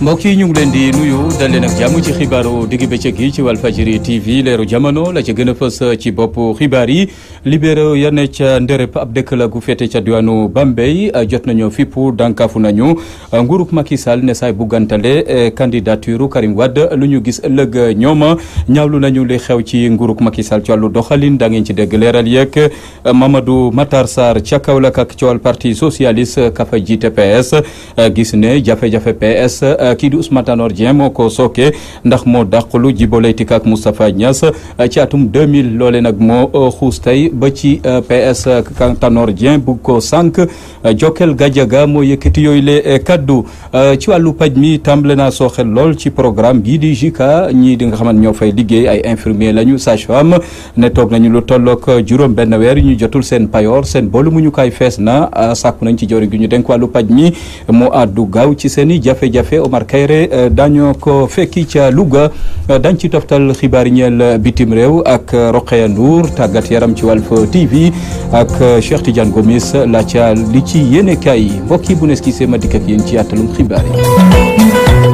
mbokk yi ñu ngi leen di nuyu dal leen ak jàmm ci xibaaru digg bëccëg yi ci Walfadjri TV leeru jamono la ca gën a fës ci bopp xibaar yi libéro ya ne ca Nderep ab dëkk la gu féete ca diwaanu Bambey jot nañoo fippu dànkaafu nañu nguurug Macky Sall ne saay bu gantale candidature Karim Wade lu ñu gis ëllëg ñoom ñaawlu nañu li xew ci nguurug Macky Sall ci wàllu doxalin da ngeen ci dégg leeral yeeg Mamadou Matar Sarr ca Kaolack ak ci wàllu parti socialiste kafa jiite PS gis ne jafe-jafe PS kii di Ousmane Tanor Dieng moo ko sooke ndax moo dàqulu Djibo Leyti Ka ak Moustapha Niass ci atum 2000 loole nag moo xuus tey ba ci PS Tanor Dieng bugg ko sànq Jokal Gadiaga moo yëkkati yooyu le kaddu ci wàllu paj mi tàmbale naa sooxel lool ci programme bii di JICA ñii di nga xamante ñoo fay liggéey ay infirmier lañu sage-femme ne toog nañu lu tollook juróom benn weer ñu jotul seen payoor seen boolu mu ñu kaay fees na sàkku nañ ci jawriñ gi ñu denk wàllu paj mi mu àddu gaaw ci seen i jafe-jafe Omar Kayre dañoo ko fekki ca Louga dañ ci toftal xibaar ñeel bitim réew ak Roqeya Ndour tàggat yaram ci Walf TV ak Cheikh Tidiane Gomis la ca li ci yéene kaay mbokk yi bu nes ki see ma dikk ak yéen ci àttalum xibaar yi.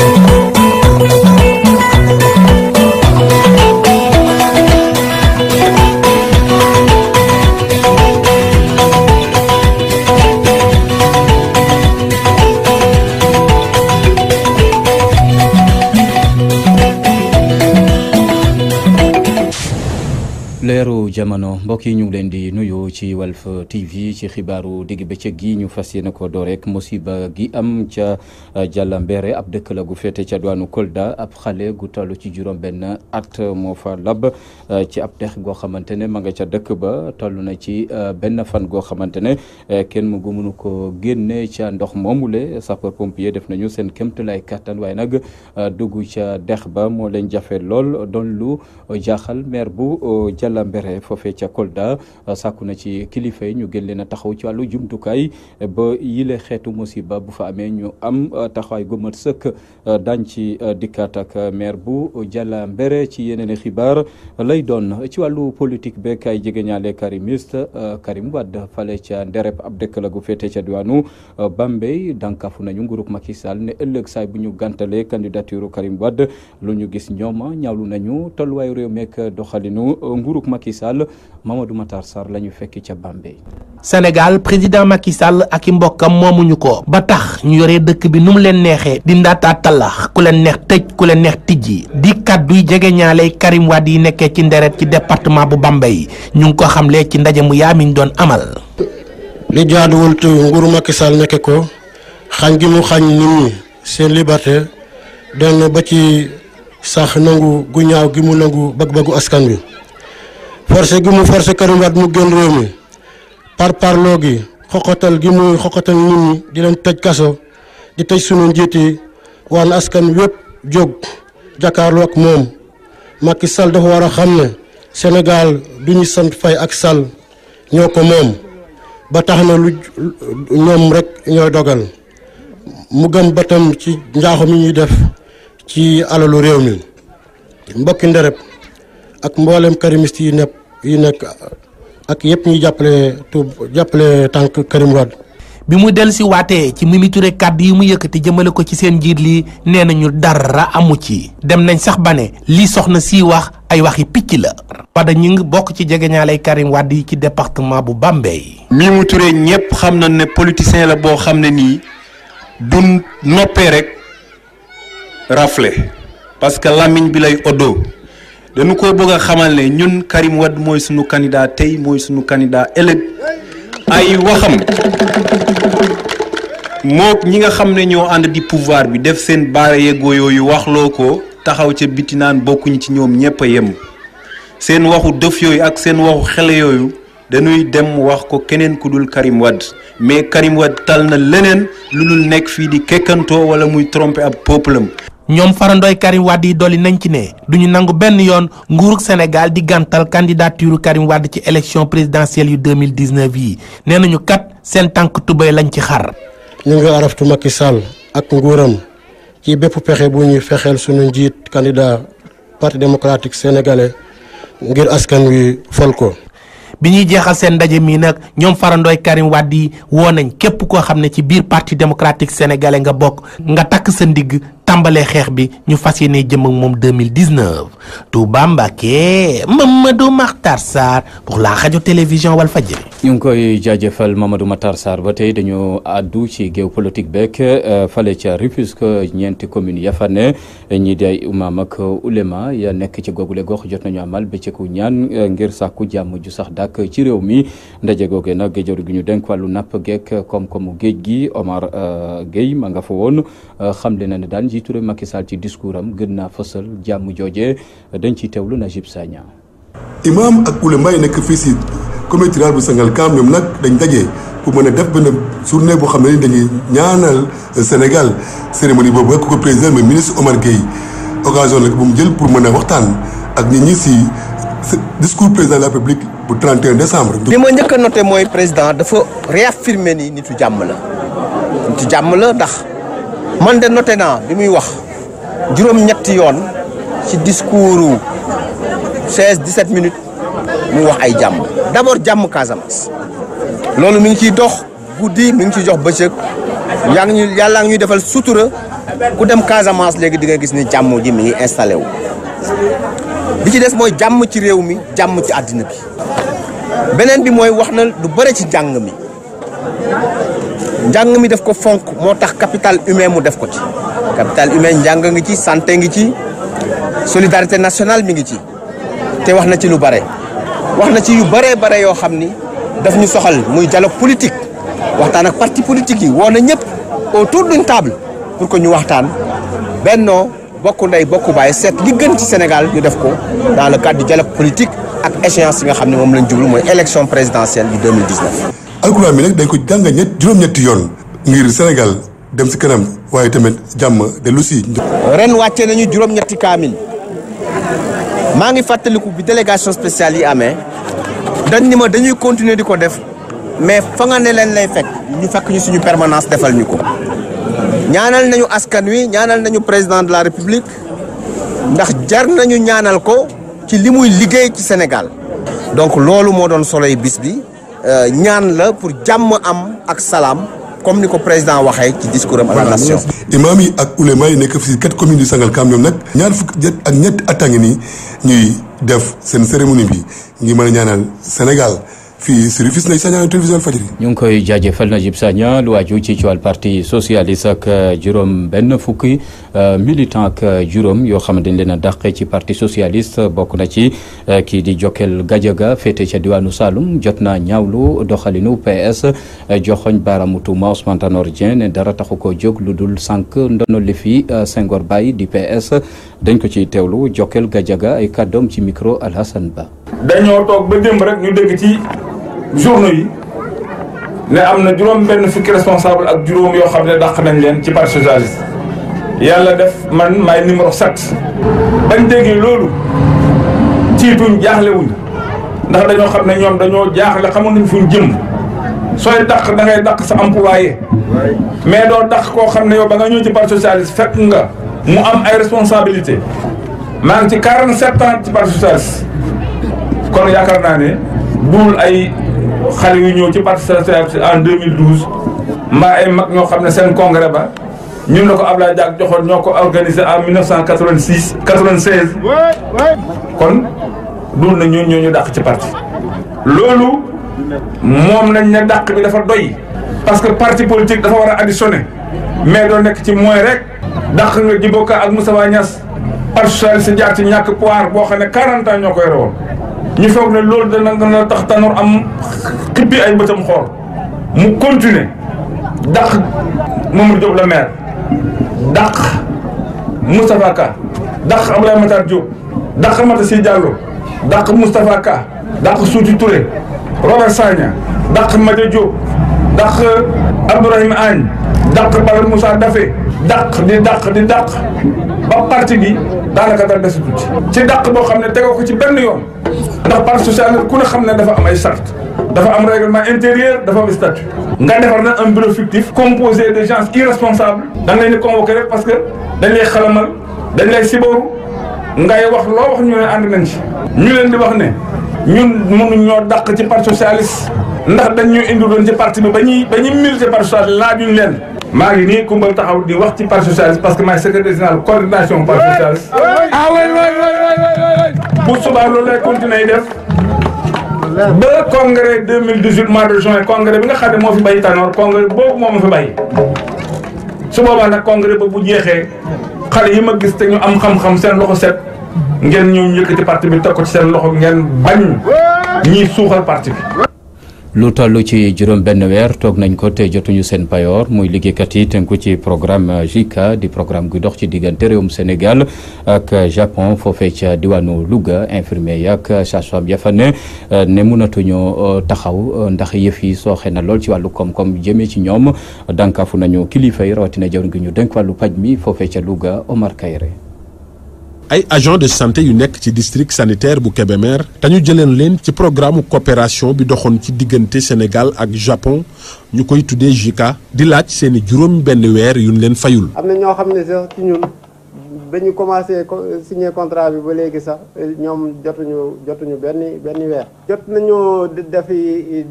leeru jamono mbokk yi ñu ngi leen di nuyu ci Walf TV ci xibaaru digg bëccëg gi ñu fas yéene ko door rek musiba gi am ca Jàllambere ab dëkk la gu féete ca diwaanu Kolda ab xale gu toll ci juróom benn at moo fa lab ci ab dex goo xamante ne ma nga ca dëkk ba toll na ci benn fan goo xamante ne kenn mu mënu ko génne ca ndox moomule sapeur pompier def nañu seen kéemtalaay kattan waaye nag dugg ca dex ba moo leen jafe lool doon lu jaaxal maire bu Jàllambere foofee ca Kolda sàkku na ci kilifa yi ñu gën leen a taxaw ci wàllu jumtukaay ba yile xeetu musiba bu fa amee ñu am taxawaay gu mat sëkk dañ ci dikkaat ak maire bu Jàllambere ci yeneen xibaar lay doon ci wàllu politique beeg ay jegeñaale karimiste Karim Wade fale ca Nderep ab dëkk la gu féete ca diwaanu Bambey dànkafu nañu nguurug Macky Sall ne ëllëg saay bu ñu gàntalee candidature Karim Wade lu ñu gis ñooma ñaawlu nañu tolluwaayu réew meek doxalinu nguurug Macky Sall Mamadou Matar Sarr la ñu fekki ca Bambey. Sénégal président Macky Sall ak i mbokkam moomuñu ko ba tax ñu yoree dëkk bi nu mu leen neexee di ndaataa tallax ku leen neex tëj ku leen neex tijji di kadduy jegeñaale Karim Wade yi nekkee ci Nderet ci département bu Bambey ñu ngi ko xamle ci ndaje mu yaa mi ñu doon amal. li jaaduwul te nguuru Macky Sall nekke ko xañ gi mu xañ nit ñi seen liberté dem ba ci sax nangu gu ñaaw gi mu nangu bëgg-bëggu askan wi. forcé gi mu forcé Karim Wade mu génn réew mi parloo gi xoqatal gi muy xoqatal nit ñi di leen tëj kaso di tëj sunu njiit yi war na askan wépp jóg jàkkaarloo ak moom Macky Sall dafa war a xam ne Sénégal du ñu sant Faye ak Sall ñoo ko moom ba tax na lu ñoom rek ñooy dogal mu gëm batam ci njaaxu mi ñuy def ci alalu réew mi mbokki Nderep ak mboolem karimiste yi nekk ak yëpp ñuy jàppale tànk Karim Wade. bi mu del si waatee ci Mimi Touré kàddu yi mu yëkkati jëmale ko ci seen njiit li nee nañu dara amu ci dem nañ sax ba ne lii soxna si wax ay waxi picc la. Wade ñi ngi bokk ci jegeñaalay Karim Wade yi ci département bu Bambey. Mimi Touré ñëpp xam na ne politicien la boo xam ne nii du noppee rek rafle parce que làmmiñ bi lay oddoo. dañu ko bëgg a xamal ne ñun Karim Wade mooy sunu candidat tey mooy sunu candidat ëllëg ay waxam mook ñi nga xam ne ñoo ànd di pouvoir bi def seen baara yeggoo yooyu waxloo ko taxaw ca biti naan bokkuñu ci ñoom ñëpp a yem seen waxu dëf yooyu ak seen waxu xele yooyu dañuy dem wax ko keneen ku dul Karim Wade mais Karim Wade tal na leneen lu dul nekk fii di kekkantoo wala muy tromper ab peuple am. ñoom farandooy Karim Wade yi dolli nañ ci ne duñu nangu benn yoon nguurug Sénégal di gàntal candidature Karim Wade ci élection présidentielle yu 2019 yi nee nañu kat seen tànk tubéy lañ ci xar. ñu ngi araftu Macky Sall ak nguuram ci bépp pexe bu ñuy fexeel sunu njiit candidat parti démocratique sénégalais ngir askan wi fol ko. bi ñuy jeexal seen ndaje mi nag ñoom farandooy Karim Wade yi woo nañ képp koo xam ne ci biir parti démocratique sénégalais nga bokk nga takk sa ndigg tàmbalee xeex bi ñu fas yéene jëm ak moom 2019 Touba Mbacké Mamadou Makhtar Sarr pour la radio télévision Walfadjri. ñu ngi koy jaajëfal Mamadou Makhtar Sarr ba tey dañoo àddu ci géopolitique beeg fale ca Rufisque ñeenti communes ya fa ne ñi di ay imam ak ulema ya nekk ci googule gox jot nañu amal bëccëgu ñaan ngir sàkku jàmm ju sax dàkk ci réew mi ndaje googe nag jawriñ gi ñu denk wàllu napp geek koom-koomu géej gi Omar Gueye ma nga fa woon xamle na ne daan jiitu réew Macky Sall ci discours am gën naa fësal jàmm jooje dañ ciy teewlu Najib Sagna. imam ak ulema yi nekk fii si communauté rurale bu Sangalkam ñoom nag dañ daje pour mën a def benn journée boo xam ne dañuy ñaanal Sénégal cérémonie boobu ku ko président mais ministre Omar Gueye occasion nag bu mu jël pour mën a waxtaan ak nit ñi si discours président de la République bu 31 décembre. li ma njëkk a noté mooy président dafa réaffirmer ni nitu jàmm la nitu jàmm la ndax man de noté naa bi muy wax juróom-ñetti yoon ci discours 16-17 minutes mu wax ay jàmm d'abord jàmm Casamance loolu mi ngi ciy dox guddi mi ngi ciy jox bëccëg yàlla ngi ñuy defal sutura ku dem Casamance léegi di nga gis ni jàmm ji mi ngi installé wu. bi ci des mooy jàmm ci réew mi jàmm ci àddina bi beneen bi mooy wax na lu bëri ci njàng mi daf ko fonk moo tax capital humain mu def ko ci capital humain njàng ngi ci santé ngi ci solidarité nationale mi ngi ci te wax na ci lu bare wax na ci yu bare yoo xam ni daf ñu soxal muy dialogue politique waxtaan ak parti politique yi woo na ñëpp autour d'une table pour que ñu waxtaan bennoo bokku ndey bokku baay seet li gën ci Sénégal ñu def ko dans le cadre du dialogue politique ak échéance yi nga xam ne moom lañ jublu mooy élection présidentielle du 2019. alxuraan bi nag dañ ko jàng juróom-ñetti yoon ngir Sénégal dem si kanam waaye tamit jàmm dellu si. ren wàcce nañu juróom-ñetti kaamil maa ngi fàttaliku bi délégation spéciale yi amee dañ ni ma dañuy continuer di ko def mais fa nga ne leen lay fekk ñu fekk ñu suñu permanence defal ñu ko. ñaanal nañu askan wi ñaanal nañu président de la république ndax jar nañu ñaanal ko ci li muy liggéey ci Sénégal donc loolu moo doon soloy bis bi ñaan la pour jàmm am ak salaam comme ni ko président waxee ci discours am à la nation. imaam yi ak ulema yi nekk fii 4 communes du Sangalkam ñoom nag ñaar fukk ak ñetti at a ngi nii ñuy def seen cérémonie bi ngi mën a ñaanal Sénégal. fii si Rufisque Najib Sagna télévision Walfadjri. ñu ngi koy jaajëfal Najib Sagna lu waaju ci wàllu parti socialiste ak juróom benn fukki militant ak juróom yoo xam ne dañ leen a dàqee ci parti socialiste bokk na ci kii di Jokal Gadiaga féete ca diwaanu Saloum jot naa ñaawlu doxalinu PS joxoñ baaraamu tuuma Ousmane Tanor Dieng ne dara taxu koo jóg lu dul sànq ndono li fi Senghor Baye di PS dañ ko ciy teewlu Jokal Gadiaga ay kàddoom ci micro Alhassane Ba. dañoo toog ba démb rek ñu dégg ci journaux yi ne am na juróom benn fukki responsable ak juróom yoo xam ne dàq nañ leen ci parti socialiste yàlla def man maay numéro 7 bañ déggee loolu tiituñ jaaxlewuñ ndax dañoo xam ne ñoom dañoo jaaxle xamoon nañ fuñ jëm sooy dàq da ngay dàq sa employé mais doo dàq koo xam ne yow ba nga ñëw ci parti socialiste fekk nga mu am ay responsabilité maa ngi ci 47 ans ci parti socialiste kon yaakaar naa ne duul ay xale yu ñëw ci parti socialiste en 2012 mbaa ay mag ñoo xam ne seen congrès ba ñun la ko Abdoulaye Diack joxoon ñoo ko organisé en 1986 96 kon duul na ñoo ñu dàq ci parti loolu moom nañ ne dàq bi dafa doy parce que parti politique dafa war a additionné mais doo nekk ci mooy rek dàq nga Djibo Ka ak Moustapha Niasse parti socialiste jaar ci ñàkk pouvoir boo xam ne 40 ans ñoo koy rewoon ñu foog ne loolu dana tax Tanor am xippi ay bëtam xool mu continuer dàq Mamadou Diop le maire dàq Moustapha Ka dàq Abdoulaye Matar Diop dàq Mata Sy Diallo dàq Moustapha Ka dàq Souti Touré Robert Sagna dàq Madia Diop dàq Abdourahim Agne dàq Bala Moussa Daffé dàq di dàq ba parti bi daanaka dara desu tuuti ci dàq boo xam ne tegoo ko ci benn yoon ndax parti socialiste ku ne xam ne dafa am ay charte dafa am règlement intérieur dafa am statut nga defar na un bureau fictif composé de gens irresponsables da nga leen di convoqué rek parce que dañ lay xalamal dañ lay sibooru ngay wax loo wax ñu ne ànd nañ ci. ñu leen di wax ne ñun mënuñ ñoo dàq ci parti socialiste ndax dañ ñu indi doon ci parti bi ba ñuy milité parti socialiste laajuñ leen. maa ngi nii Koumba taxaw di wax ci parti socialiste parce que maay secrétaire général coordination parti socialiste. ah oui. bu subaa loolu lay continuer def ba congrès 2018 mois de juin congrès bi nga xam ne moo fi bay Tanor congrès boobu moo ma fi bay. su boobaa nag congrès ba bu jeexee xale yi ma gis te ñu am xam-xam seen loxo set ngeen ñëw yëkkati parti bi teg ko ci seen loxo ngeen bañ ñiy suuxal parti bi. lu toll ci juróom benn weer toog nañ ko te jotuñu seen payoor muy liggéeykat yi tënku ci programme JICA di programme guy dox ci diggante réewum Sénégal ak Japon foofee ca diwaanu Louga infirmier yi ak sage-femme ya fa ne mënatuñoo taxaw ndax yëf yi sooxe na lool ci wàllu koom-koom jëmee ci ñoom dànkaafu nañu kilifa yi rawatina jawriñ gi ñu dénk wàllu paj mi foofee ca Louga Omar Kayre. ay agent de santé yu nekk ci district sanitaire bu Kébémer dañu jëleen leen ci programme coopération bi doxoon ci diggante Sénégal ak Japon ñu koy tuddee JICA di laaj seeni juróom benn weer yuñ leen fayul. am na ñoo xam ne sax ci ñun ba ñu commencé signé contrat bi ba léegi sax ñoom jotuñu benn weer. jot nañu defi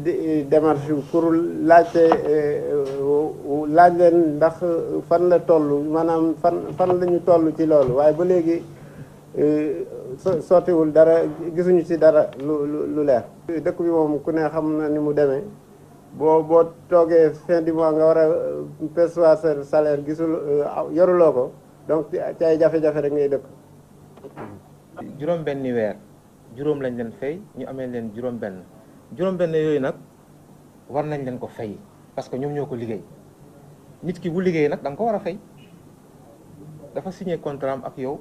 démarche pour laaj leen ndax fan la toll maanaam fan la ñu toll ci loolu waaye ba léegi. sottiwul dara gisuñu ci dara lu leer. dëkk bi moom ku ne xam na ni mu demee boo toogee fin du mois nga war a percevoir sa salaire gisul yoruloo ko donc ci ay jafe-jafe rek ngay dëkk. juróom benni weer juróom lañ leen fay ñu amee leen juróom benn yooyu nag war nañ leen ko fay parce que ñoom ñoo ko liggéey nit ki bu liggéey nag da nga ko war a fay dafa signé contrat am ak yow.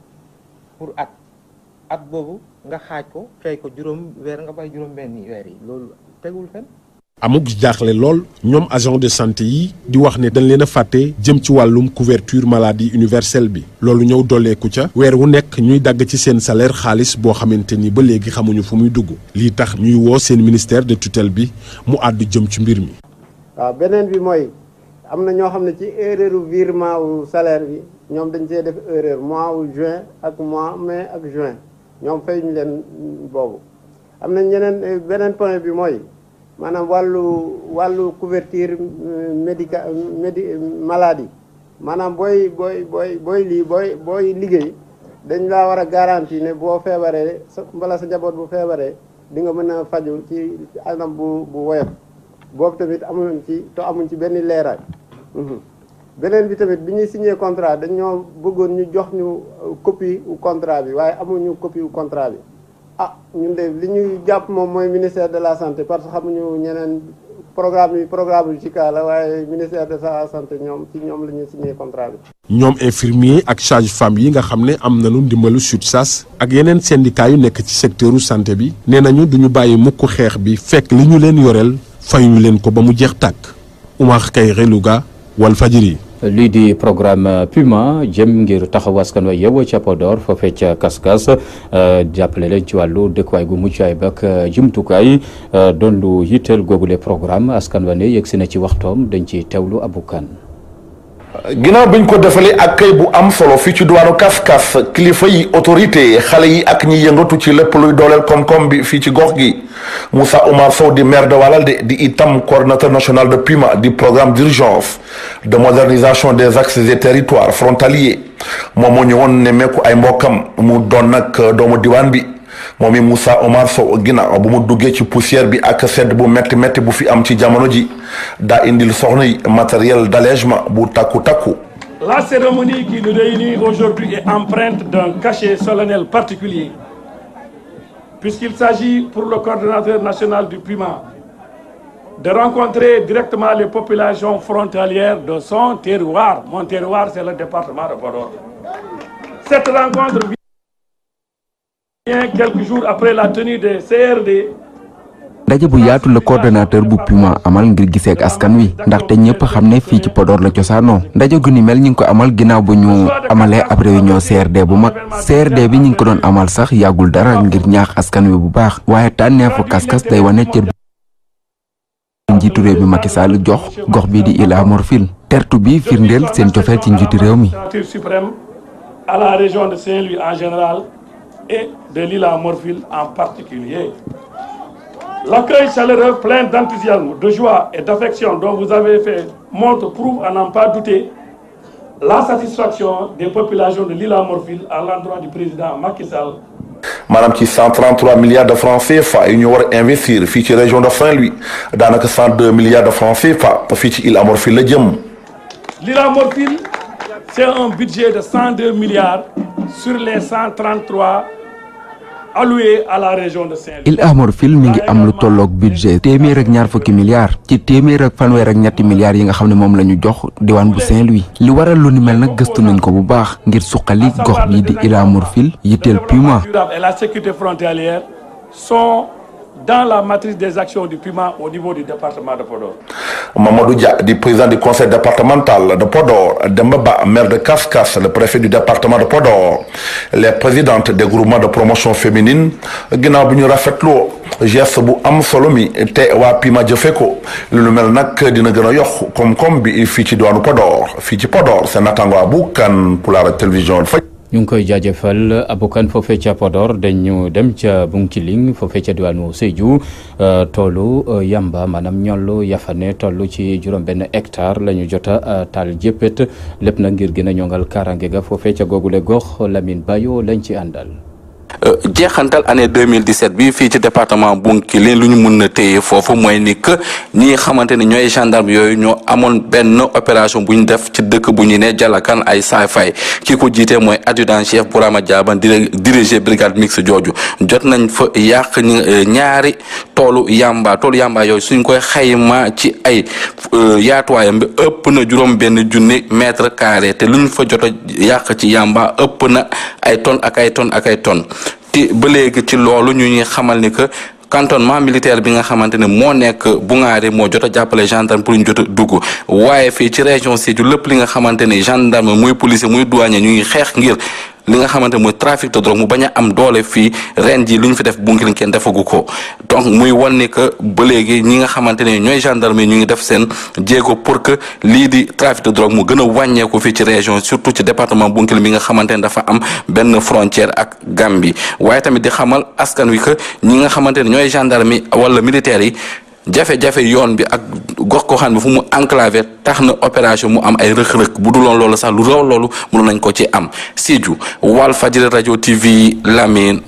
pour at boobu nga xaaj ko fay ko juróom weer nga bay juróom benni weer yi loolu tegul fenn. amug jaaxle lool ñoom agent de santé yi di wax ne dañ leen a fàtte jëm ci wàllum couverture maladie universelle bi loolu ñëw dolleeku ca weer wu nekk ñuy dagg ci seen salaire xaalis boo xamante ni ba léegi xamuñu fu muy dugg lii tax ñuy woo seen ministère de tutelle bi mu àddu jëm ci mbir mi. waaw beneen bi mooy am na ñoo xam ne ci erreur virement wu salaire bi ñoom dañ see def erreur mois wu juin ak mois mai ak juin ñoom fay ñu leen boobu am na beneen point bi mooy maanaam wàllu couverture maladie maanaam booy liggéey dañ laa war a garantie ne boo feebaree mbala sa njaboot bu feebaree di nga mën a faju ci anam bu woyof boobu tamit amuñ ci benn leeraay. beneen bi tamit bi ñuy signé contrat dañoo bëggoon ñu jox ñu copie u contrat bi waaye amuñu copie u contrat bi ñun de li ñuy jàpp moom mooy ministère de la santé parce que xamuñu ñeneen programme JICA la waaye ministère de la santé ñoom la ñuy signé contrat bi. ñoom infirmier ak sage-femme yi nga xam ne am nañu ndimbalu SUTSAS ak yeneen syndicat yu nekk ci secteuru santé bi nee nañu duñu bàyyi mukk xeex bi fekk li ñu leen yoreel fayuñu leen ko ba mu jeex tàkk. Oumar Kayre Louga Walfadjri. lii di programme Puma jëm ngir taxaw askan wa yeewoo ca Podor foofee ca Kaskas jàppale leen ci wàllu dëkkuwaay gu mucc ayib ak jumtukaay doon lu yitteel googule programme askan wa ne yegg si na ci waxtoom dañ ci teewlu abukan. ginnaaw biñ ko defalee ak kay bu am solo fii ci diwaanu Kaskas kilifa yi autorité xale yi ak ñi yëngatu ci lépp luy dooleel koom-koom bi fii ci gox gi Moussa Oumar Sow di maire de Walalde di itam coordinateur national de Puma di programme d'urgence de modernisation des axes et territoires frontaliers moom moo ñëwoon ne meeku ay mbokkam mu doon nag doomu diwaan bi moom i Moussa Oumar Sow ginnaaw bu mu duggee ci poussière bi ak sedd bu métti bu fi am ci jamono ji daa indil soxna yi matériel d'allègement bu takku. La cérémonie qui nous réunit aujourd'hui est empreinte d'un cachet solennel particulier puisqu'il s'agit pour le coordonnateur national du Puma de rencontrer directement les populations frontalières de son terroir. Mon terroir, c'est le département de Podor. Cette rencontre vient quelques jours après la tenue des CRD. ndaje bu yaatu la coordonnateur bu Puma amal ngir gisee ak askan wi ndaxte ñëpp xam ne fii ci Podor la cosaanoo ndaje gu ni mel ñu ngi ko amal ginnaaw bu ñu amalee ab réunion CRD bu mag CRD bi ñu ngi ko doon amal sax yàggul dara ngir ñaax askan wi bu baax waaye tànneefu Kaskas day wane cër bi njiitu réew mi Macky Sall jox gox bii di Ila Morphil tertu bi firndeel seen cofeel ci njiitu réew mi. Suprême à la région de Saint-Louis en général et de Lila Morphil en particulier. L'accueil chaleureux, plein d'enthousiasme, de joie et d'affection dont vous avez fait montre prouve à n'en pas douter la satisfaction des populations de Lila Morphil à l'endroit du président Macky Sall. maanaam ci 133 milliards de francs CFA yu ñu war a investir fii ci région de Saint-Louis daanaka 102 milliards de francs CFA fii ci Île à Morphil la jëm. L'Île à Morphil, c'est un budget de 102 milliards sur les 133 alloués à la région de Saint-Louis. Île à Morphil mi ngi am lu tolloog budget téeméer ak ñaar fukki milliards ci téeméer ak fanweer ak ñetti milliards yi nga xam ne moom la ñu jox diwaan bu Saint-Louis li waral lu ni mel nag gëstu nañ ko bu baax ngir suqali gox bii di Île à Morphil yitteel Puma. Et la sécurité frontalière sont dans la matrice des actions du Puma au niveau du département de Podor. Mamadou Dia, du président du conseil départemental de Podor, Demba Ba, maire de Kaskas, le préfet du département de Podor, les présidentes des groupements de promotion féminine, ginnaaw bi ñu rafetloo geste bu am solo mi te waa Puma jëfe ko lu mel nag dina gën a yokk koom-koom bi fii ci diwaanu Podor fii ci Podor seen naataango Abou Kane pour la télévision. ñu ngi koy jaajëfal abokan foofee ca Podor dañu dem ca Bunkiling foofee ca diwaanu Sédhiou toolu yamba maanaam ñollu yafane toll ci juróom-benn hectare la ñu jot a taal jéppét lépp nag ngir gën a ñongal kaaraange ga foofee ca googule gox Lamine Bayo lañ ci àndal. jeexantal année 2017 bi fii ci département Bounkiling lu ñu mën na téye foofu mooy ni que ñi xamante ne ñooy gendarme yooyu ñoo amoon benn opération bu ñu def ci dëkk bu ñu ne Jalakan ay saay fay kii ko jiite mooy adjudant chef Bourama Diaban dirigé brigade mixte jooju jot nañ fa yàq ñaari toolu yamba yooyu suñ koy xayma ci ay yaatuwaayam bi ëpp na juróom benn junni mètre carré te luñ fa jot a yàq ci yamba ëpp na ay tonnes ak ay tonnes te ba léegi ci loolu ñu ñuy xamal ni que cantonnement militaire bi nga xamante ne moo nekk Bungaari moo jot a jàppale gendarme pour ñu jot a dugg waaye fii ci région Sédhiou lépp li nga xamante ne gendarme muy policier muy douanier ñu ngi xeex ngir li nga xamante mooy trafic de drogue mu bañ a am doole fii ren ji lu ñu fi def Bounkiling kenn defagu ko donc muy wan ni que ba léegi ñi nga xamante ne ñooy gendarme ñu ngi def seen jéego pour que lii di trafic de drogue mu gën a wàññeeku fii ci région surtout ci département Bounkiling bi nga xamante ne dafa am benn frontière ak Gambie waaye tamit di xamal askan wi que ñi nga xamante ne ñooy gendarme wala militaires yi jafe-jafe yoon bi ak gox ko xam bi fu mu enclavé tax na opération mu am ay rëq-rëq bu duloon loolu sax lu raw loolu mënoon nañ ko ci am Sédhiou Walfadjri rajo TV Lamine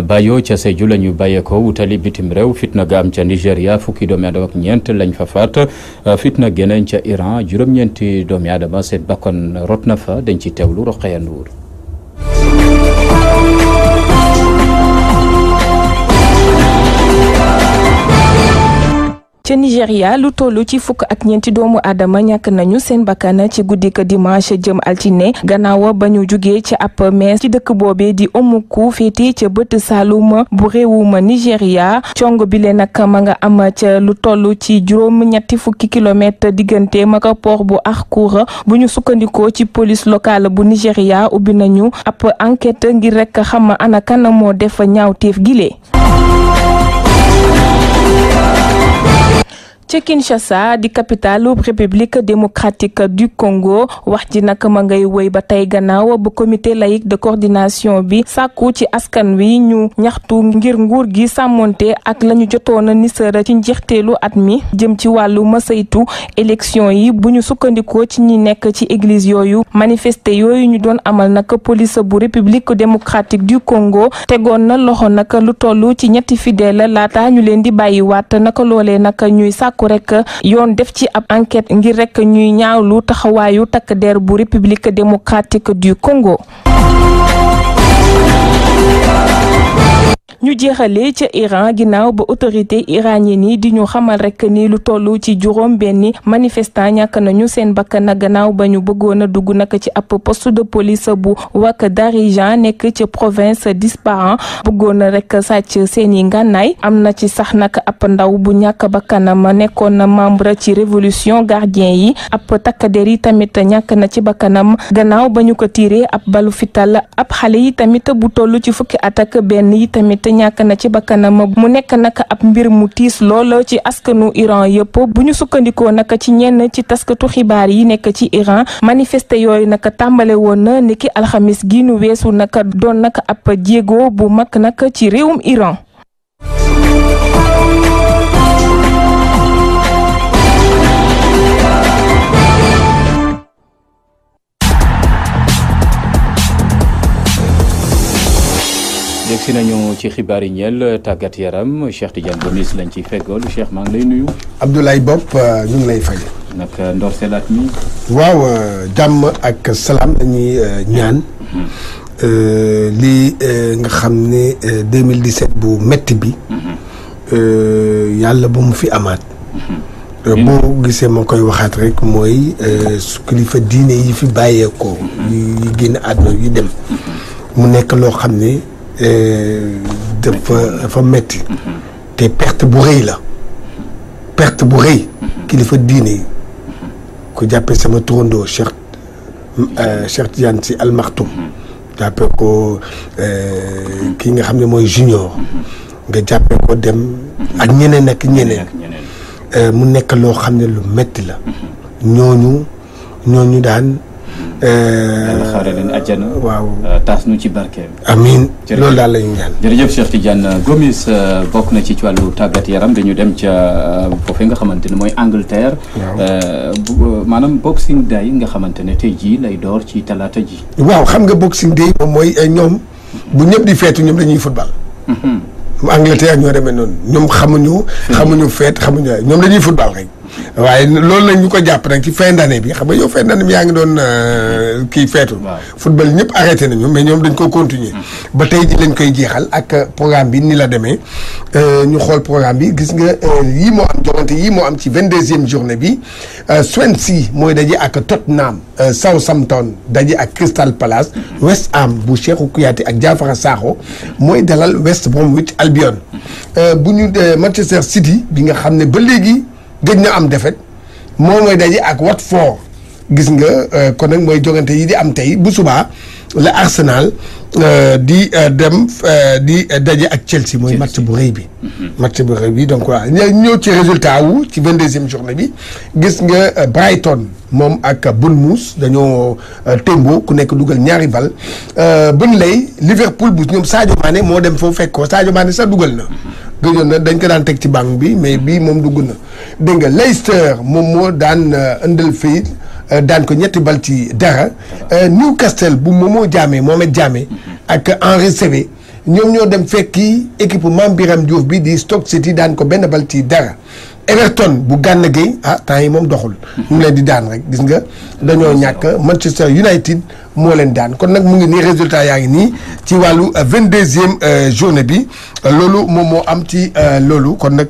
Bayo ca Sédhiou la ñu bàyyeekoo wutali bitim réew fitna ga am ca Nigéria fukki doomi aadama ak ñeent lañ fa faat fitna geneen ca Iran juróom-ñeenti doomi aadama seen bakkan rot na fa dañ ci teewlu Rokhaya Ndour. ca Nigéria lu toll ci fukk ak ñeenti doomu aadama ñàkk nañu seen bakkan ci guddik dimanche jëm altine gannaaw ba ñu jugee ci ab mees ci dëkk boobee di Omuku féete ca bët Saloum bu réewum Nigéria cong bi le nag ma nga am ca lu toll ci juróom-ñetti fukki kilomètre diggante ma ko port bu Harcourt bu ñu sukkandikoo ci police locale bu Nigéria ubbi nañu ab enquête ngir rek xam ana kan moo def ñaawteef gile. ci Kinshasa di capitale république démocratique du Congo wax ji nag ma ngay wéy ba tey gannaaw bu comité laïque de coordination bi sàkku ci askan wi ñu ñaxtu ngir nguur gi sàmmonte ak la ñu jotoon nisara ci njeexteelu at mi jëm ci wàllu masaytu élection yi bu ñu sukkandikoo ci ñi nekk ci église yooyu manifester yooyu ñu doon amal nag police bu république démocratique du Congo tegoon na loxo nag lu toll ci ñetti fidèle laata ñu leen di bàyyiwaat naka loolee nag ñuy sàkku rek yoon def ci ab enquête ngir rek ñuy ñaawlu taxawaayu takk der bu république démocratique du Congo. ñu jeexalee ca Iran ginnaaw ba autorité iranienne yi di ñu xamal rek ni lu toll ci juróom benni manifestant ñàkk nañu seen bakkan gannaaw ba ñu bëggoon a dugg nag ci ab poste de police bu Wak Darijan nekk ci province d'Ispahan bëggoon a rek sàcc seeni ngànnaay am na ci sax nag ab ndaw bu ñàkk bakkanam nekkoon na membre ci révolution gardien yi ab takkader yi tamit ñàkk na ci bakkanam gannaaw ba ñu ko tiré ab balu fital ab xale yi tamit bu toll ci fukki at ak benn yi tamit it ñàkk na ci bakkanam mu nekk nag ab mbir mu tiis lool ci askanu Iran yëpp bu ñu sukkandikoo nag ci ñenn ci taskatu xibaar yi nekk ci Iran manifester yooyu nag tàmbale woon na niki alxamis gi nu weesu nag doon nag ab jéego bu mag nag ci réewum Iran. yegg si nañu ci xibaar yi ñeel tàggat yaram Cheikh Tidiane Gomis lañ ciy feggool Cheikh maa ngi lay nuyu. Abdoulaye Bopp ñu ngi lay fay. nag ndorteelaat mi. waaw jàmm ak salaam lañuy ñaan. lii nga xam ne 2017 bu metti bi. yàlla bu mu fi amaat. boo gisee ma koy waxaat rek mooy su kilifa diine yi fi bàyyeekoo. yi génn àdduna yi dem. mu nekk loo xam ne. dafa metti te perte bu rëy la perte bu rëy kilifa diine yi ku jàppee sama turandoo Cheikh Tidiane Sy Al Maktoum jàppee ko kii nga xam ne mooy junior nga jàppee ko dem ak ñeneen ak ñeneen mu nekk loo xam ne lu metti la ñooñu daan yàlla xaare leen àjjana. waaw taas nu ci barkeem. amiin loolu daal la ñu ñaan. jërëjëf Cheikh Tidiane Gomis bokk na ci wàllu tàggat yaram dañu dem ca foofu nga xamante ne mooy Angleterre. maanaam boxing day nga xamante ne tey jii lay door ci talaata ji. waaw xam nga boxing day moom mooy ñoom bu ñëpp di feetu ñoom dañuy football. Angleterre ñoo demee noonu ñoom xamuñu feet xamuñu ñoom dañuy football rek. waaye loolu nag ñu ko jàpp nag ci fin d'année bi xam nga yow fin d'année bi yaa ngi doon kii feetu football ñëpp arrêté nañu mais ñoom dañ ko continuer ba tey ji lañ koy jeexal ak programme bi ni la demee ñu xool programme bi gis nga yii moo am joŋante yii moo am ci 22e journée bi Swansea mooy daje ak Tottenham Southampton daje ak Crystal Palace West Ham bu Cheikhou Kouyaté ak Diafara Sakho mooy dalal West Bromwich Albion bu ñu Manchester City bi nga xam ne ba léegi gëj na am defet moom mooy daje ak Watford gis nga kon nag mooy jogante yi di am tey bu subaa la Arsenal di dem di daje ak Chelsea mooy match bu rëy bi. match bu rëy bi donc waaw ñëw ci résultat wu ci 22e journée bi gis nga Brighton moom ak Bournemouth dañoo témboo ku nekk dugal ñaari bal Burnley Liverpool bu ñoom Sadio Mané moo dem foofu fekk ko Sadio Mané sax dugal na. gëjoon na dañ ko daan teg ci banc bi mais bii moom dugg na dégg nga Leicester moom moo daan Huddersfield daan ko ñetti bal ci dara Newcastle bu Momo Diamé Mohamed Diamé ak Henri Saivet ñoom ñoo dem fekki équipe Mame Biram Diouf bi di Stoke City daan ko benn bal ci dara Everton bu Gana Gueye temps yi moom doxul ñu leen di daan rek gis nga dañoo ñàkk Manchester United moo leen daan kon nag mu ngi nii résultat yaa ngi nii ci wàllu 22e journée bi loolu moom moo am ci loolu kon nag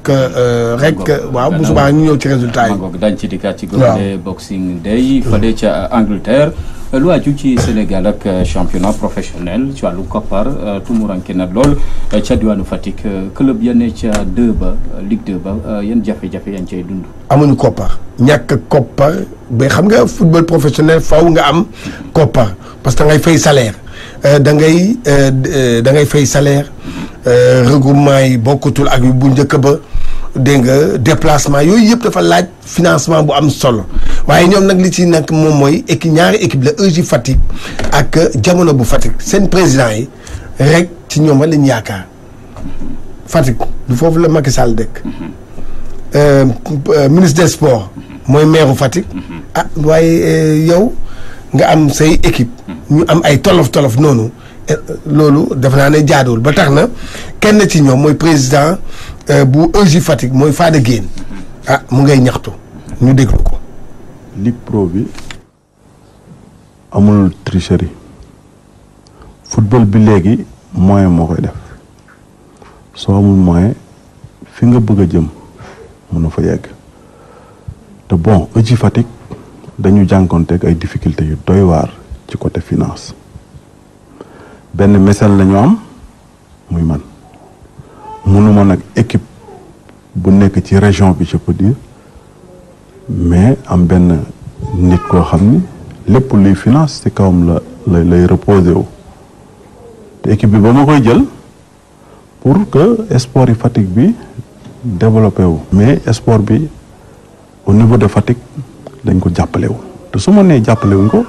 rek waaw bu subaa ñu ñëw ci résultat yi. dañ ci dikkaat ci gone boxing day fale ca Angleterre lu aju ci Sénégal ak championnat professionnel ci wàllu koppar tumuranke na lool ca diwaanu Fatick club ya ne ca 2 ba Ligue 2 ba yan jafe-jafe yañ cay dund. amuñu koppar ñàkk koppar ba xam nga football professionnel faw nga am koppar parce que da ngay fay salaire da ngay fay salaire regroupement yi bokkutul ak bu njëkk ba dégg nga déplacement yooyu yëpp dafa laaj financement bu am solo waaye ñoom nag li ci nag moom mooy ñaari équipe la EJ Fatick ak jamono bu Fatick seen président yi rek ci ñoom lañ yaakaar Fatick du foofu la Macky Sall dëkk ministre des sports mooy maire Fatick waaye yow nga am say équipe ñu am ay tolof noonu loolu dafa naa ne jaaduwul ba tax na kenn ci ñoom mooy président bu EJ Fatick mooy Fada Guèye mu ngay ñaxtu ñu déglu ko. Ligue Pro bi amul tricherie football bi léegi moyen moo koy def soo amul moyen fi nga bëgg a jëm mën na fa yegg te bon EJ Fatick dañu jànkonteeg ay difficultés yu doy waar ci côté finance benn message la ñu am muy man mënuma nag équipe bu nekk ci région bi je peux dire mais am benn nit koo xam ni lépp luy finance ci kawam lay reposé wu te équipe bi ba ma koy jël pour que sport yi Fatick bi développé wu. mais sport bi au niveau de Fatick dañ ko jàppale wu te su ma nee jàppale wuñ ko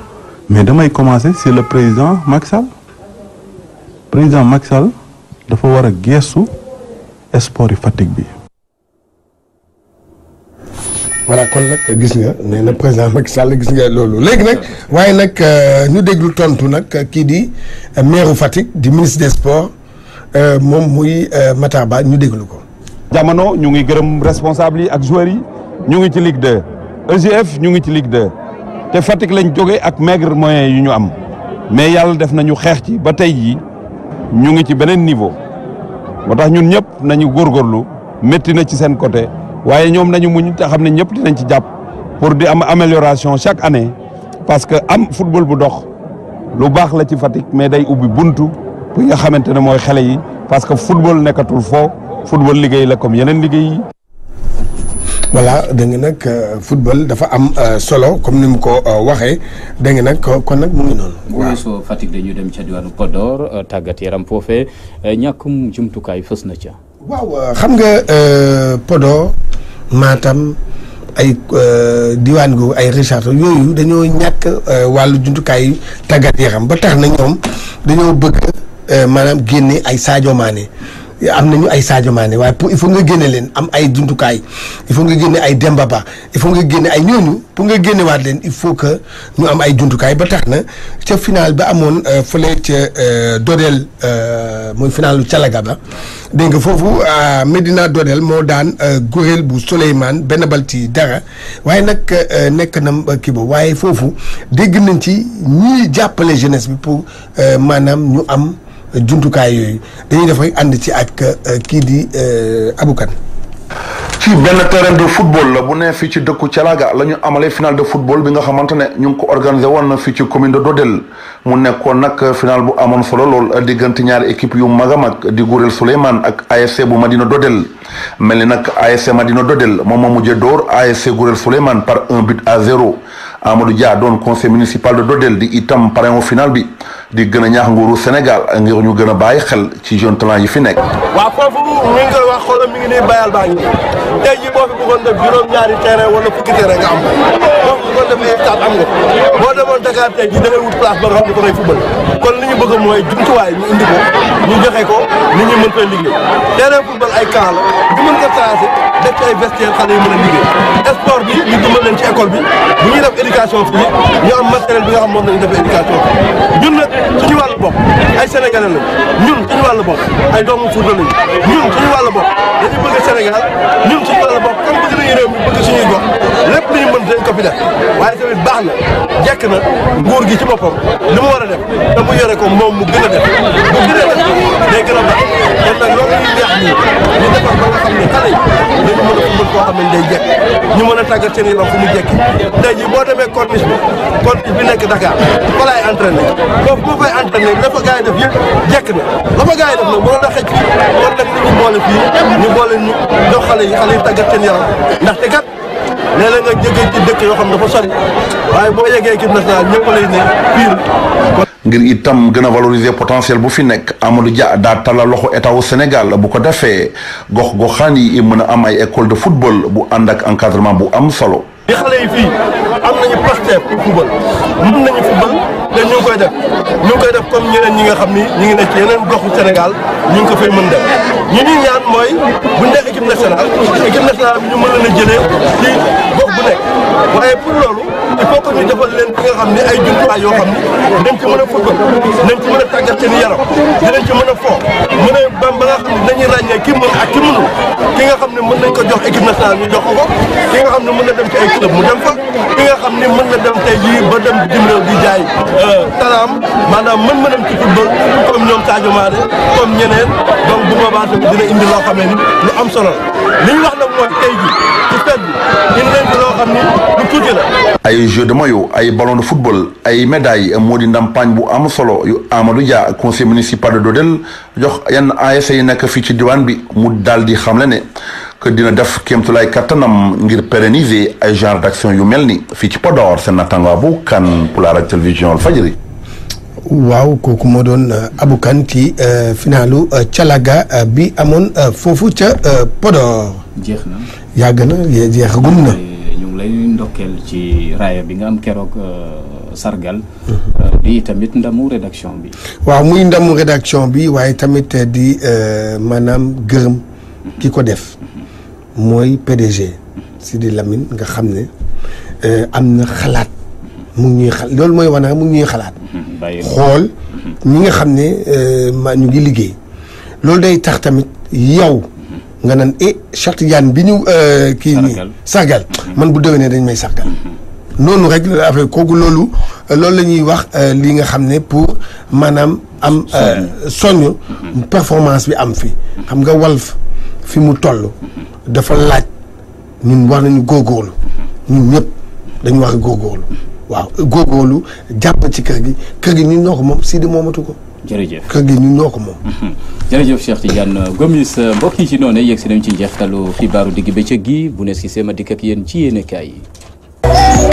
mais damay commencer c'est le président Macky Sall président Macky Sall dafa war a geestu sport yi Fatick bi. voilà kon nag gis nga nee na président Macky Sall gis nga loolu léegi nag waaye nag ñu déglu tontu nag kii di maire Fatick di ministre des sports moom muy Matar Ba ñu déglu ko. jamono ñu ngi gërëm responsable yi ak joueurs yi ñu ngi ci Ligue 2 EGF ñu ngi ci Ligue 2 te Fatick lañ jógee ak maigre moyens yu ñu am mais yàlla def nañu xeex ci ba tey jii ñu ngi ci beneen niveau moo tax ñun ñëpp nañu góorgóorlu métti na ci seen côté. waaye ñoom nañu muñ te xam ne ñëpp dinañ ci jàpp pour di am amélioration chaque année parce que am football bu dox lu baax la ci Fatick mais day ubbi buntu bi nga xamante ne mooy xale yi parce que football nekkatul foo football liggéey la comme yeneen liggéey yi. voilà dégg nga nag football dafa am solo comme ni mu ko waxee dégg nga nag kon nag mu ngi noonu. bu weesoo Fatick dañu dem ca diwaanu Podor tàggat yaram foofee ñàkkum jumtukaay fës na ca. waaw xam nga Podor Matam ay diwaan googu ay Richard yooyu dañoo ñàkk wàllu jumtukaay tàggat yaram ba tax na ñoom dañoo bëgg maanaam génne ay Sadio Mané am nañu ay Sadio Mané waaye pour il faut nga génne leen am ay jumtukaay il faut nga génne ay Demba Ba il faut nga génne ay ñooñu pour nga génnewaat leen il faut que ñu am ay jumtukaay ba tax na ca final ba amoon fële ca Dodel mooy finalu Calaga ba dégg nga foofu Medina Dodel moo daan Gourel bu Souleymane benn bal ci dara waaye nag nekk na kii boobu waaye foofu dégg nañ ci ñii jàppale jeunesse bi pour maanaam ñu am jumtukaay yooyu dañuy def rek ànd ci ak kii di Aboukan. ci benn terrain de football la bu ne fii ci dëkku Calaga la ñu amalee final de football bi nga xamante ne ñu ngi ko organisé woon na fii ci commune de Dodel mu nekkoon nag final bu amoon solo lool diggante ñaari équipe yu mag a mag di Gourel Souleymane ak ASC bu Madina Dodel mel ni nag ASC Madina Dodel moom moo mujjee door ASC Gourel Souleymane par 1-0 Amadou Dia doon conseil municipal de Dodel di itam parrain au final bi di gën a ñaax nguuru Sénégal ngir ñu gën a bàyyi xel ci jeune talent yi fi nekk. waaw foofu mi ngi koy wax xoolal mi ngi nii bayal baa ngi tey jii boo fi bëggoon def juróom-ñaari terrain wala fukki terrain nga am boo fi bëggoon def ay stade am nga boo demoon Dakar tey jii da ngay wut place ba nga xam ne ko lay football kon li ñu bëgg mooy jumtuwaay ñu indi ko ñu joxe ko nit ñi mën koy liggéey terrain football ay camp la ñu mën ko tracé def ci ay vestiaire xale yi mën a liggéey sport bi ñu dimbal leen ci école bi bu ñuy def éducation fii ñu am matériel bi nga xam moom la ñu def éducation ñun nag suñu wàllu bopp ay sénégalais lañ ñun suñu wàllu bopp ay doomu Fuuta lañ ñun suñu wàllu bopp dañu bëgg Sénégal ñun suñu wàllu bopp comme bëgg nañu réew mi bëgg suñuy gox lépp lu ñu mën dañ ko fi def waaye tamit baax na jekk na nguur gi ci boppam li mu war a def te mu yore ko moom mu gën a def bu gën a def day gën a baax kon nag loolu ñuy neex nii ñu defar ba nga xam ne xale yi dañu mën a mën koo xam ne day jekk ñu mën a tàggat seen yaram fu mu jekki tey jii boo demee corniche bi nekk Dakar fa laay entraîné foofu moo fay entraîné dafa gars yi def yëpp jekk na la fa gars yi def nag mënoon a xëj fii kon nag ñu boole fii ñu boole ñu jox xale yi tàggat seen yaram ndaxte kat léeg-léeg nga jógee ci dëkk yoo xam dafa sori waaye boo yeggee équipe nationale ñëpp lay ne pire. ngir itam gën a valoriser potentiel bu fi nekk Amadou Dia daa talal loxo état wu Sénégal bu ko defee gox-goxaan yi mën a am ay école de football bu ànd ak encadrement bu am solo. bi xale yi fii am nañu Pastef pour football mën nañu football te ñu ngi koy def comme ñeneen ñi nga xam ni ñu ngi nekk ci yeneen goxu Sénégal ñu ngi ko fay mën def ñu ñuy ñaan mooy bu ñu nekk équipe nationale bi ñu mën leen a jëlee ci gox bu nekk waaye pour loolu il faut que ñu defal leen bi nga xam ni ay jumtuwaay yoo xam ni dañ ci mën a football dañ ci mën a tàggat seen yaram dinañ ci mën a fo mën a bam ba nga xam ne dañuy ràññee ki mën ak ki mënul ki nga xam ne mën nañ ko jox équipe nationale ñu jox ko ki nga xam ne mën na dem ci ay club mu dem fa ki nga xam ne mën na dem tey jii ba dem bitim réew di jaay talaam maanaam mën-mënam ci football comme ñoom Sadio Mané comme ñeneen donc bu boobaa tamit dina indi loo xam ne ni lu am solo la li ñu wax nag mooy tey jii ci fête bi indi leen ci loo xam ni lu tuuti la. ay jeux de maillot ay ballon de football ay médailles moo di ndampaañ bu am solo yu Amadou Dia conseil municipal de Dodel jox yenn ASC yi nekk fii ci diwaan bi mu daal di xamle ne que dina def kéemtulaay kattanam ngir pérenniser ay genre d'action yu mel ni fii ci Podor seen naataango bu kan pour la télévision Walfadjri. waaw kooku moo doon Abou Kane ci finalu Calaga bi amoon foofu ca Podor. jeex na yàgg na jeexagum na. ñu ngi lay ndokkeel ci raaya bi nga am keroog sargal. di tamit ndamu rédaction bi. waaw muy ndamu rédaction bi waaye tamit di maanaam gërëm ki ko def mooy PDG Sidi Lamine nga xam ne am na xalaat mu ngi ñuy loolu mooy wane mu ngi ñuy xalaat. xool ñi nga xam ne ñu ngi liggéey loolu day tax tamit yow nga naan Cheikh Tidiane bi ñu kii nii sargal man bu déwénee dañ may sargal noonu rek la affaire kooku loolu la ñuy wax li nga xam ne pour maanaam am soññ performance bi am fi xam nga Walf fi mu toll dafa laaj ñun war nañu góorgóorlu ñun ñëpp dañu wax góorgóorlu waaw góorgóorlu jàpp ci kër gi ñun ñoo ko moom Sidi moomatu ko. jërëjëf kër gi ñun ñoo ko moom. jërëjëf Cheikh Tidiane Gomis mbokk yi ci noonu yegg si nañ ci njeextalu xibaaru digg bëccëg gi bu ne si seen ma dikk ak yéen ci yéenekaay yi.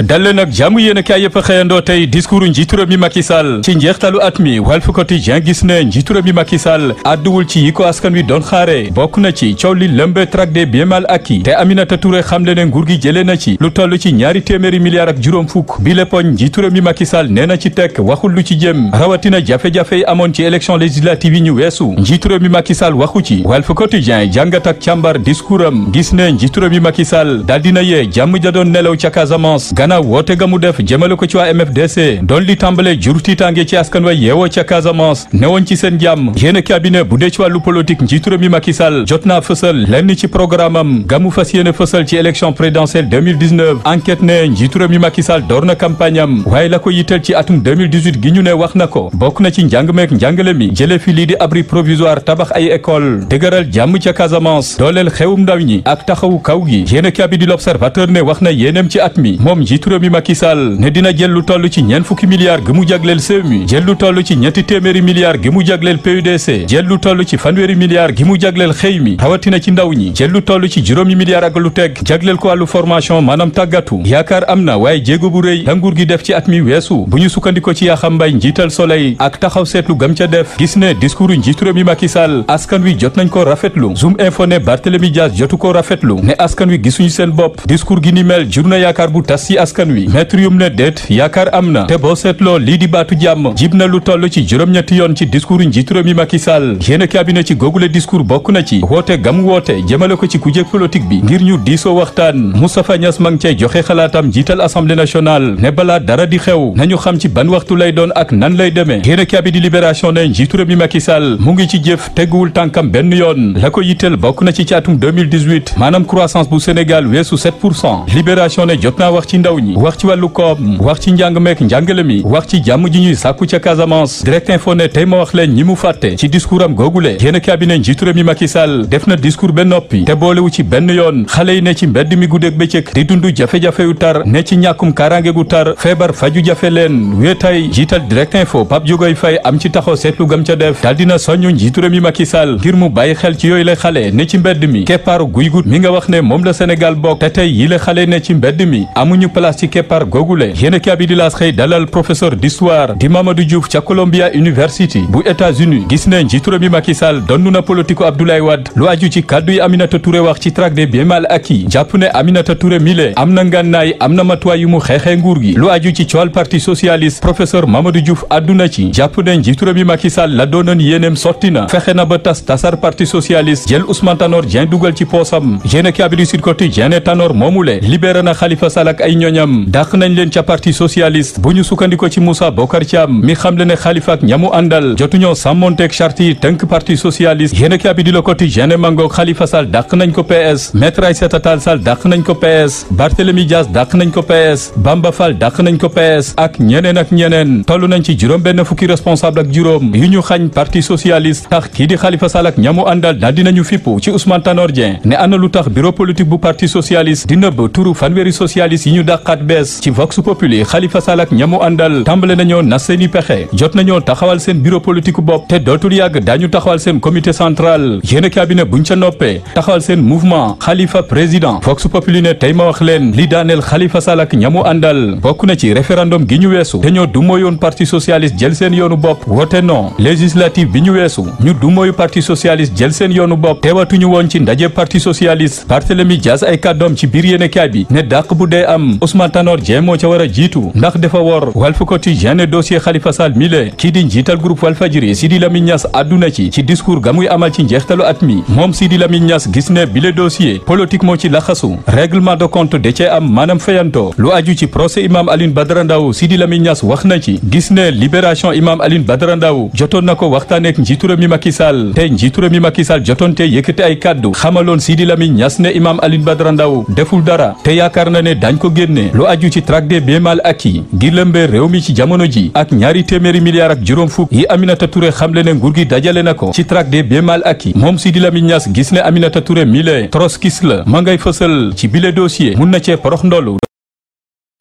dal leen ak jàmm yéen a kaay yëpp a xëyandoo tey discours njiitu réew mi Macky Sall ci njeextalu at mi Walf Quotidien gis ne njiitu réew mi Macky Sall àdduwul ci yi ko askan wi doon xaare bokk na ci coow li lëmbe traque des biens mal acquis te Aminata Touré xamle ne nguur gi jëlee na ci lu toll ci ñaari téeméeri milliards ak juróom fukk bi lépoñ njiitu réew mi Macky Sall nee na ci tekk waxul lu ci jëm rawatina jafe-jafe yi amoon ci élection législative yi ñu weesu njiitu réew mi Macky Sall waxu ci Walf Quotidien jàngat ak càmbar discours am gis ne njiitu réew mi Macky Sall daal dina yee jàmm ja doon nelaw ca Casamance woote ga mu def jëmale ko ci waa MFDC doon li tàmbale jur tiitaange ci askan wa yeewoo ca Casamance newoon ci seen jàmm yéen cabinet bu dee ci wàllu politique njiitu réew mi Macky Sall jot naa fësal lenn ci programme am ga mu fas yéene fësal ci élection présidentielle 2019 enquête ne njiitu réew mi Macky Sall door na campagne am waaye la ko yitteel ci atum 2018 gi ñu ne wax na ko bokk na ci njàng meek njàngale mi jële fi lii di abri provisoire tabax ay école dëgëral jàmm ca Casamance dooleel xewum ndaw ñi ak taxawu kaw gi yéen cabinet di l'Observateur ne wax na yéeneem ci at mi moom njiitu réew mi Macky Sall ne dina jël lu toll ci ñeent fukki milliards gi mu jagleel CMU jël lu toll ci ñetti téeméeri milliards gi mu jagleel PUDC jël lu toll ci fanweeri milliards gi mu jagleel xëy mi rawatina ci ndaw ñi jël lu toll ci juróomi milliards ak lu teg jagleel ko wàllu formation maanaam tàggatu yaakaar am na waaye jéego bu rëy la nguur gi def ci at mi weesu bu ñu sukkandiko ci Yaxam Mbaye njiital Soleil ak taxaw seetlu gam ca def gis ne discours njiitu réew mi Macky Sall askan wi jot nañ ko rafetlu Zoom Info ne Barthélémy Dias jotu ko rafetlu ne askan wi gisuñu seen bopp discours gi ni mel jur na yaakaar bu tas ci askan wi maître yum ne déet yaakaar am na te boo seetloo lii di baatu jàmm jib na lu toll ci juróom-ñetti yoon ci discours njiitu réew mi Macky Sall yéen cabinet ci googule discours bokk na ci woote gam woote jëmale ko ci kujje politique bi ngir ñu diisoo waxtaan Moustapha Niass ma ngi cay joxe xalaatam jiital assemblée nationale ne balaa dara di xew nañu xam ci ban waxtu lay doon ak nan lay demee yéen cabinet di libération ne njiitu réew mi Macky Sall mu ngi ci jëf teguwul tànkam benn yoon la ko yitteel bokk na ci atum 2018 maanaam croissance bu Sénégal weesu 7% libération ne jot naa wax ci ndaw ñi wax ci wàllu koom wax ci njàng meek njàngale mi wax ci jàmm ji ñuy sàkku ca Casamance direct info ne tey ma wax leen ñi mu fàtte ci discours am googule yéen cabinet njiitu réew mi Macky Sall def na discours ba noppi te boolewu ci benn yoon xale yi ne ci mbedd mi guddeeg bëccëg di dund jafe-jafe yu tar ne ci ñàkkum kaaraange gu tar feebar faju jafe leen wéetay jiital direct info Pape Diogoy Faye am ci taxaw seetlu gam ca def daal dina soññu njiitu réew mi Macky Sall ngir mu bàyyi xel ci yooyu la xale ne ci mbedd mi keppaaru guy gut mi nga wax ne moom la Sénégal bokk te tey yi la xale ne ci mbedd mi amuñu place ci keppaar googule yéen cabinet di laas xëy dalal professeur d'histoire di Mamadou Diouf ca Columbia University bu États-Unis gis ne njiitu réew mi Macky Sall donnu na politiku Abdoulaye Wade lu aju ci kàddu yi Aminata Touré wax ci traque des biens mal acquis jàpp ne Aminata Touré mile am na ngànnaay am na matuwaay yu mu xeexee nguur gi lu aju ci coowal parti socialiste professeur Mamadou Diouf àdduna ci jàpp ne njiitu réew mi Macky Sall la doonoon yéeneem sotti na fexe na ba tasar parti socialiste jël Ousmane Tanor Dieng dugal ci poosam yéen cabinet Sud Quotidien ne Tanor moomule libéré na Khalifa Sall ak ay ñoñam dàq nañ leen ca parti socialiste bu ñu sukkandiko ci Moussa Bokar Thiam mi xamle ne Khalifa ak ñamu àndal jotuñoo sàmmonteeg charte yi tënk parti socialiste yéen cabinet Le Quotidien ne mangoog Khalifa Sall dàq nañ ko PS Maître Aïssata Tall Sall dàq nañ ko PS Barthélémy Dias dàq nañ ko PS Bamba Fall dàq nañ ko PS ak ñeneen toll nañ ci juróom benn fukki responsable ak juróom yu ñu xañ parti socialiste tax kii di Khalifa Sall ak ñamu àndal daal dinañu fippu ci Ousmane Tanor Dieng ne ana lu tax bureau politique bu parti socialiste di nëbb turu fanweeri socialiste yi ñu dàq laqaat bees ci Vox Populi Khalifa Sall ak ñamu àndal tàmbale nañoo nas seeni pexe jot nañoo taxawal seen bureau politique bopp te dootul yàgg daañu taxawal seen comité central yéen cabinet buñ ca noppee taxawal seen mouvement Khalifa président Vox Populi ne tey ma wax leen li daaneel Khalifa Sall ak ñamu àndal bokk na ci référendum gi ñu weesu te ñoo du mooyoon parti socialiste jël seen yoonu bopp wote non législative bi ñu weesu ñu du mooyu parti socialiste jël seen yoonu bopp teewatuñu woon ci ndaje parti socialiste Barthélémy Dias ay kàddoom ci biir yéenekaay bi ne dàq bu dee am Ousmane Tanor Dieng moo ca war a jiitu ndax dafa wor Walf Quotidien ne dossier Khalifa Sall mile kii di njiital groupe Walfadjri Sidi Lamine Niass àdduna ci discours ga muy amal ci njeextalu at mi moom Sidi Lamine Niass gis ne bile dossier politique moo ci laxasu règlement de compte da cee am maanaam fayanto lu aju ci procès imam Alioune Badara Ndao Sidi Lamine Niass wax na ci gis ne libération imam Alioune Badara Ndao jotoon na ko waxtaaneek njiitu réew mi Macky Sall te njiitu réew mi Macky Sall jotoon te yëkkati ay kàddu xamaloon Sidi Lamine Niass ne imam Alioune Badara Ndao deful dara te yaakaar na ne dañ ko génne lu aju ci traque des biens mal acquis ngir lëmbee réew mi ci jamono ji ak ñaari téeméeri milliards ak juróom fukk yi Aminata Touré xamle ne nguur gi dajale na ko ci traque des biens mal acquis moom Sidi Lamine Niass gis ne Aminata Touré mile trotskis la ma ngay fësal ci bile dossier mun na cee porox ndolu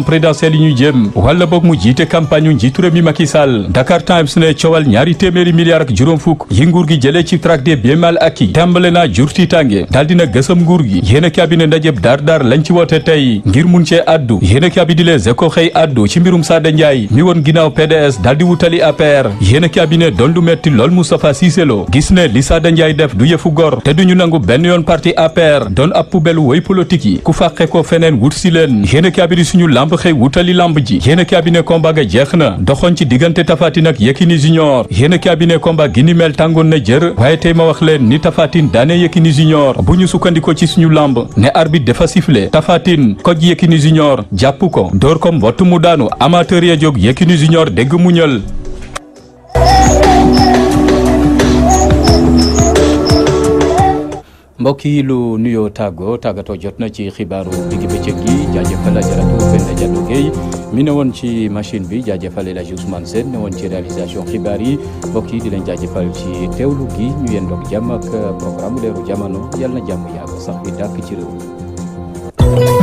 présidentielle yi ñu jëm wala boog mu jiite campagne yu njiitu réew mi Macky Sall Dakar Times ne coowal ñaari téeméeri milliards ak juróom fukk yi nguur gi jëlee ci traque des biens mal acquis tàmbale naa jur tiitange daal dina gësam nguur gi yéen a cabinet ndajeb daar lañ ci woote tey ngir mun cee addu yéen a cabinet di Les Échos xëy addu ci mbirum Sada Ndiaye mi woon ginnaaw PDS daal di wutali APR yéen a cabinet doon lu metti lool Moustapha Cissé Lo gis ne li Sada Ndiaye def du yëfu gor te duñu nangu benn yoon parti APR doon ab poubelle woy politique yi ku fàqe ko feneen wut si leen yéen a cabinet suñu lamb xëy wutali lamb ji yéen a cabinet combat ga jeex na doxoon ci diggante Tapha Tine ak Yékini Junior yéen a cabinet combat gi ni mel tàngoon na jër waaye tey ma wax leen ni Tapha Tine daane Yékini Junior bu ñu sukkandikoo ci suñu lamb ne arbitre dafa sifflé Tapha Tine koj Yékini Junior jàpp ko door ko mbottu mu daanu amateur ya jóg Yékini Junior dégg mu ñël mbokk yi lu nuyoo tàggatoo jot na ci xibaaru diggi bëccëg gi jaajëfal Ajaratu Penda Diallo Guèye mi ne woon ci machine bi jaajëfal El Hadji Ousmane Sène ne woon ci réalisation xibaar yi mbokk yi di leen jaajëfal ci teewlu gi ñu yendoog jàmm ak programme leeru jamono yàlla na jàmm yàgg sax bi dàkk ci réew mi